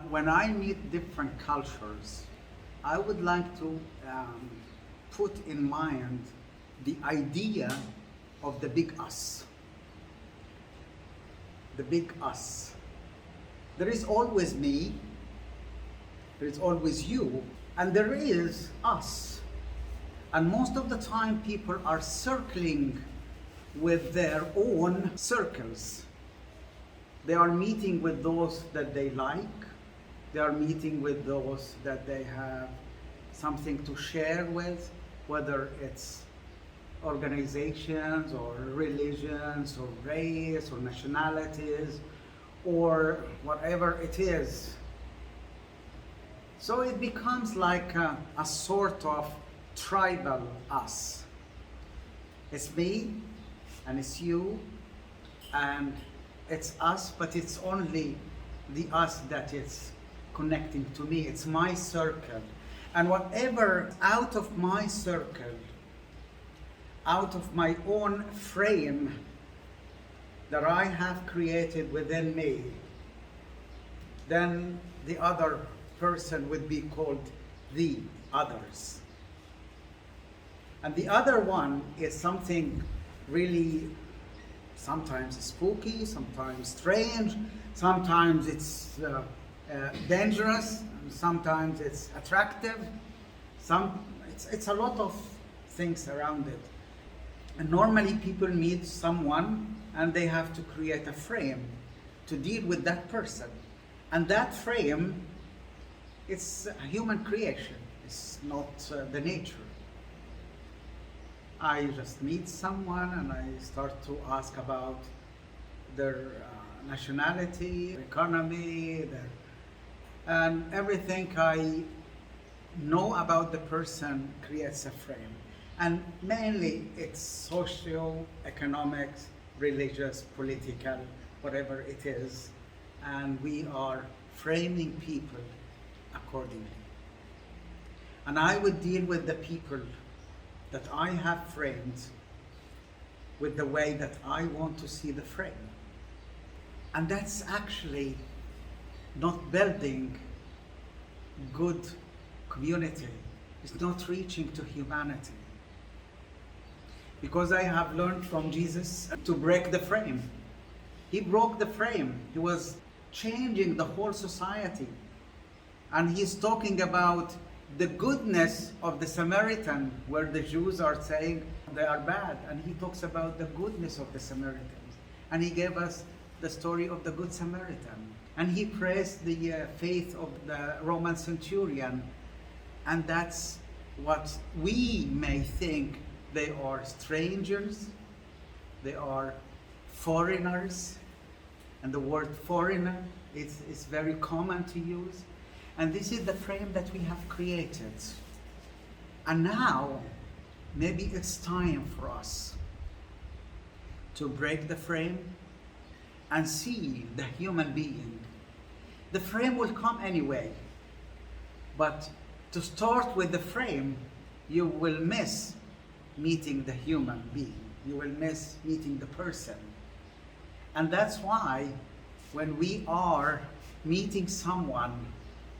When I meet different cultures, I would like to put in mind the idea of the big us. The big us. There is always me, there is always you, and there is us. And most of the time, people are circling with their own circles. They are meeting with those that they like. They are meeting with those that they have something to share with, whether it's organizations or religions or race or nationalities or whatever it is. So it becomes like a sort of tribal us. It's me and it's you and it's us, but it's only the us that is connecting to me. It's my circle. And whatever out of my circle, out of my own frame that I have created within me, then the other person would be called the others. And the other one is something really sometimes spooky, sometimes strange, sometimes it's dangerous, sometimes it's attractive, it's a lot of things around it. And normally people meet someone and they have to create a frame to deal with that person. And that frame, it's a human creation, it's not the nature. I just meet someone and I start to ask about their nationality, economy, and everything I know about the person creates a frame. And mainly it's social, economics, religious, political, whatever it is. And we are framing people accordingly. And I would deal with the people that I have framed with the way that I want to see the frame. And that's actually not building good community. It's not reaching to humanity. Because I have learned from Jesus to break the frame. He broke the frame. He was changing the whole society. And he's talking about the goodness of the Samaritan, where the Jews are saying they are bad. And he talks about the goodness of the Samaritans. And he gave us the story of the Good Samaritan. And he praised the faith of the Roman centurion. And that's what we may think. They are strangers, they are foreigners. And the word foreigner is very common to use. And this is the frame that we have created. And now, maybe it's time for us to break the frame and see the human being. The frame will come anyway. But to start with the frame, you will miss meeting the human being. You will miss meeting the person. And that's why when we are meeting someone,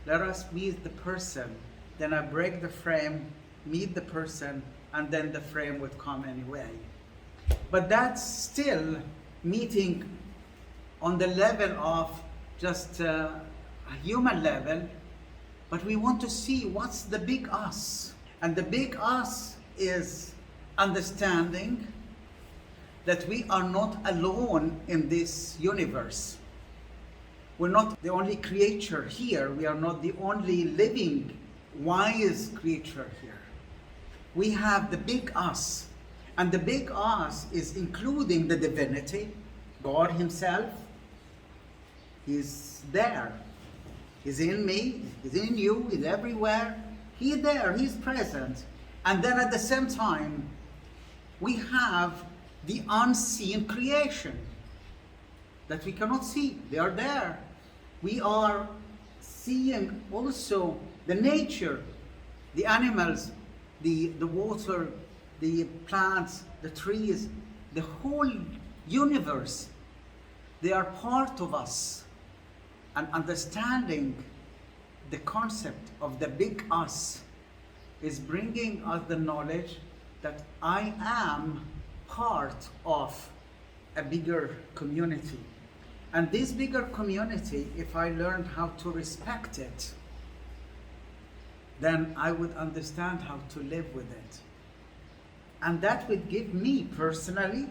let us meet the person, then I break the frame, meet the person, and then the frame would come anyway. But that's still meeting on the level of just a human level, but we want to see what's the big us. And the big us is understanding that we are not alone in this universe. We're not the only creature here. We are not the only living, wise creature here. We have the big us. And the big us is including the divinity, God himself. He's there. He's in me, he's in you, he's everywhere. He's there, he's present. And then at the same time, we have the unseen creation that we cannot see. They are there. We are seeing also the nature, the animals, the water, the plants, the trees, the whole universe. They are part of us. And understanding the concept of the big us is bringing us the knowledge that I am part of a bigger community. And this bigger community, if I learned how to respect it, then I would understand how to live with it. And that would give me personally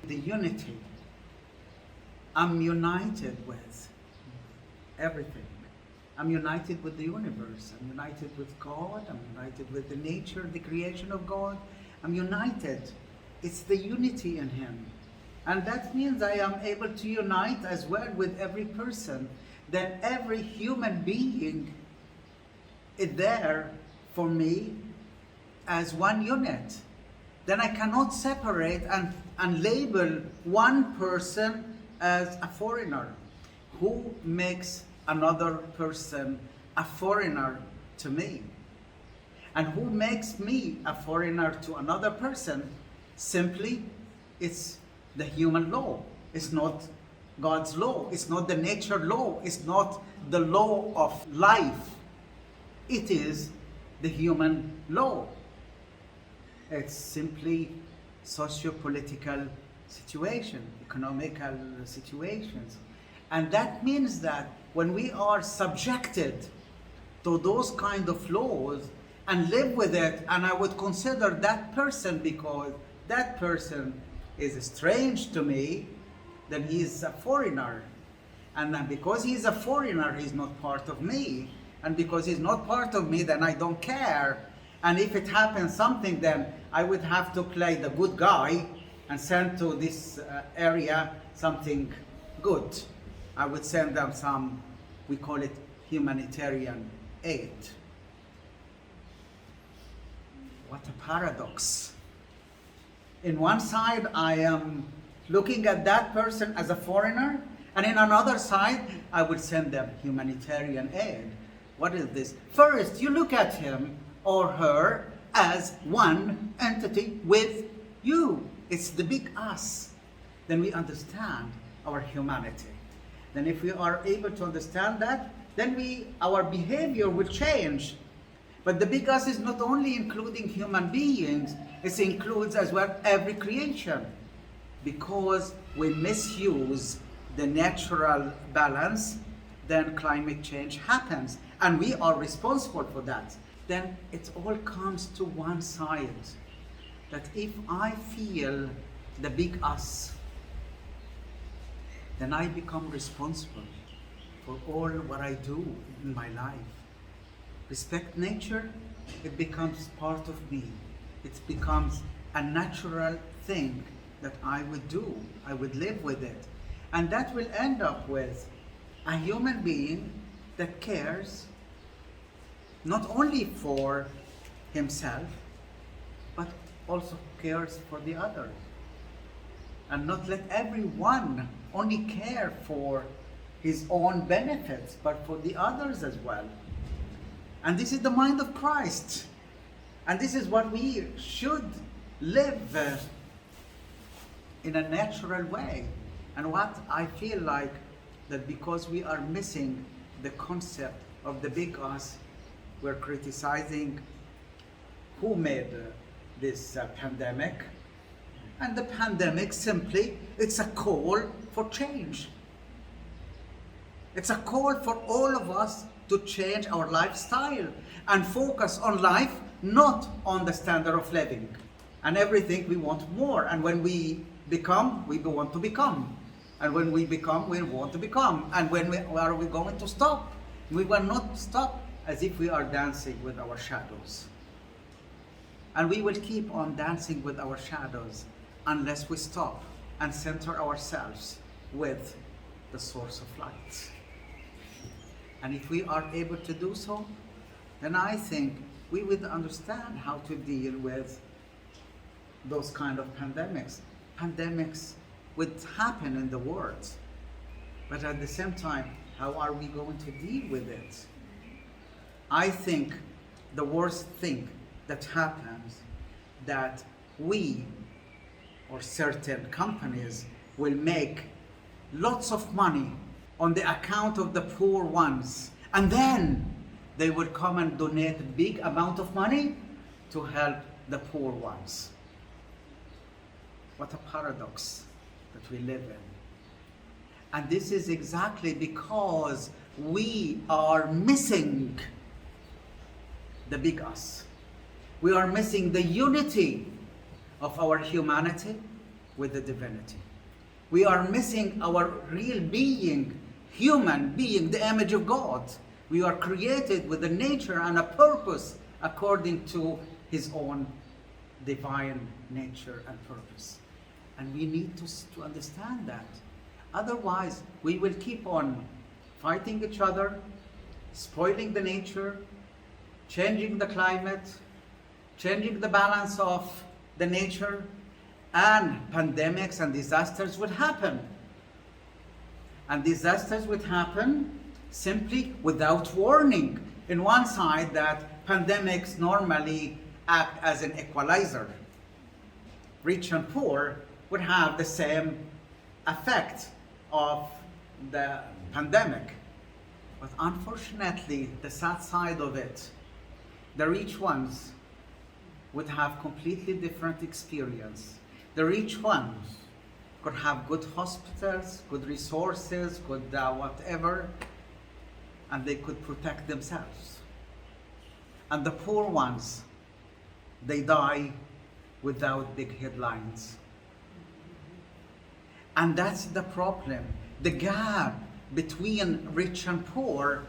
the unity. I'm united with everything. I'm united with the universe. I'm united with God. I'm united with the nature, the creation of God. I'm united. It's the unity in Him. And that means I am able to unite as well with every person. That every human being is there for me as one unit. Then I cannot separate and label one person as a foreigner. Who makes another person a foreigner to me? And who makes me a foreigner to another person? Simply, it's the human law. It's not God's law. It's not the nature law. It's not the law of life. It is the human law. It's simply socio-political situation, economical situations. And that means that when we are subjected to those kind of laws and live with it, and I would consider that person, because that person is strange to me, then he is a foreigner. And then because he is a foreigner, he's not part of me. And because he's not part of me, then I don't care. And if it happens something, then I would have to play the good guy and send to this area something good. I would send them some, we call it humanitarian aid. What a paradox. In one side, I am looking at that person as a foreigner, and in another side, I would send them humanitarian aid. What is this? First, you look at him or her as one entity with you. It's the big us. Then we understand our humanity. Then if we are able to understand that, then our behavior will change. But the big us is not only including human beings, it includes as well every creation. Because we misuse the natural balance, then climate change happens. And we are responsible for that. Then it all comes to one side. That if I feel the big us, then I become responsible for all what I do in my life. Respect nature, it becomes part of me. It becomes a natural thing that I would do. I would live with it. And that will end up with a human being that cares not only for himself, but also cares for the others. And not let everyone only care for his own benefits, but for the others as well. And this is the mind of Christ. And this is what we should live in a natural way. And what I feel like that because we are missing the concept of the big us, we're criticizing who made this pandemic. And the pandemic simply, it's a call for change. It's a call for all of us to change our lifestyle and focus on life, not on the standard of living. And everything we want more. And when we become, we want to become. And when we become, we want to become. And when are we going to stop? We will not stop as if we are dancing with our shadows. And we will keep on dancing with our shadows unless we stop and center ourselves with the source of light. And if we are able to do so, then I think we would understand how to deal with those kind of pandemics. Pandemics would happen in the world, but at the same time, how are we going to deal with it? I think the worst thing that happens that we or certain companies will make lots of money on the account of the poor ones. And then they would come and donate a big amount of money to help the poor ones. What a paradox that we live in. And this is exactly because we are missing the big us. We are missing the unity of our humanity with the divinity. We are missing our real being, human being, the image of God. We are created with a nature and a purpose according to His own divine nature and purpose. And we need to understand that. Otherwise, we will keep on fighting each other, spoiling the nature, changing the climate, changing the balance of the nature, and pandemics and disasters would happen. And disasters would happen simply without warning. In one side, that pandemics normally act as an equalizer. Rich and poor would have the same effect of the pandemic. But unfortunately, the sad side of it, the rich ones would have completely different experience. The rich ones could have good hospitals, good resources, good whatever, and they could protect themselves. And the poor ones, they die without big headlines. And that's the problem. The gap between rich and poor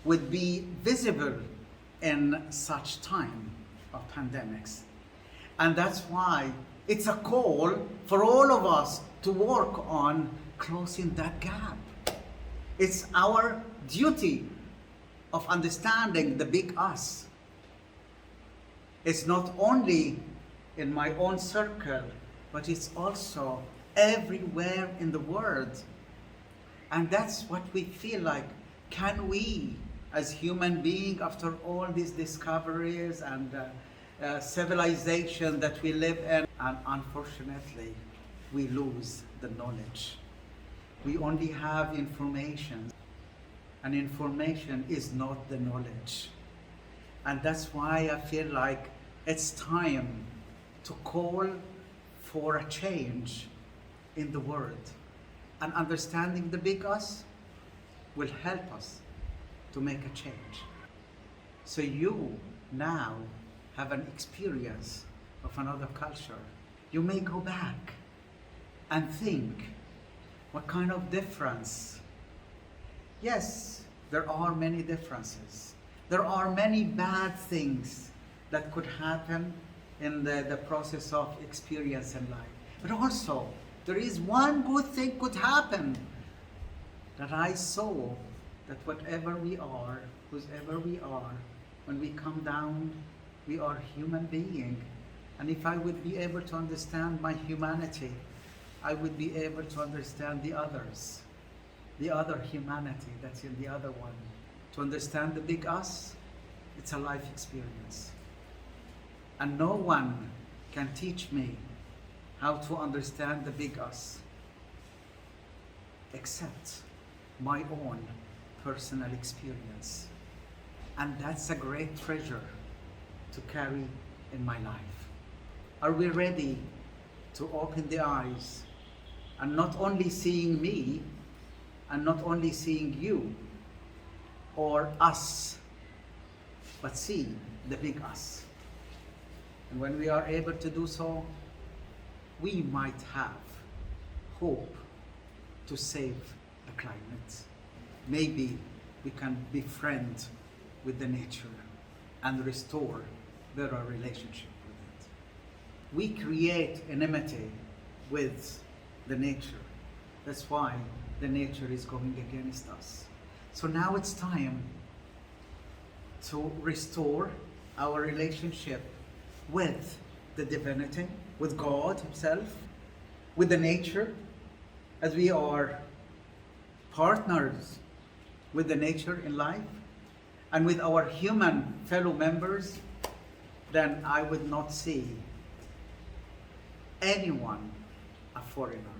would be visible in such time of pandemics. And that's why it's a call for all of us to work on closing that gap. It's our duty of understanding the big us. It's not only in my own circle, but it's also everywhere in the world. And that's what we feel like. Can we, as human beings, after all these discoveries and civilization that we live in, and unfortunately, we lose the knowledge. We only have information, and information is not the knowledge. And that's why I feel like it's time to call for a change in the world. And understanding the big us will help us to make a change. So you now have an experience of another culture. You may go back and think, what kind of difference? Yes, there are many differences. There are many bad things that could happen in the process of experience in life. But also, there is one good thing could happen, that I saw that whatever we are, whoever we are, when we come down, we are human beings. And if I would be able to understand my humanity, I would be able to understand the others, the other humanity that's in the other one. To understand the big us, it's a life experience. And no one can teach me how to understand the big us except my own personal experience. And that's a great treasure to carry in my life. Are we ready to open the eyes and not only seeing me and not only seeing you or us, but see the big us? And when we are able to do so, we might have hope to save the climate. Maybe we can befriend with the nature and restore better relationship with it. We create enmity with the nature. That's why the nature is going against us. So now it's time to restore our relationship with the divinity, with God Himself, with the nature, as we are partners with the nature in life, and with our human fellow members. Then I would not see anyone a foreigner.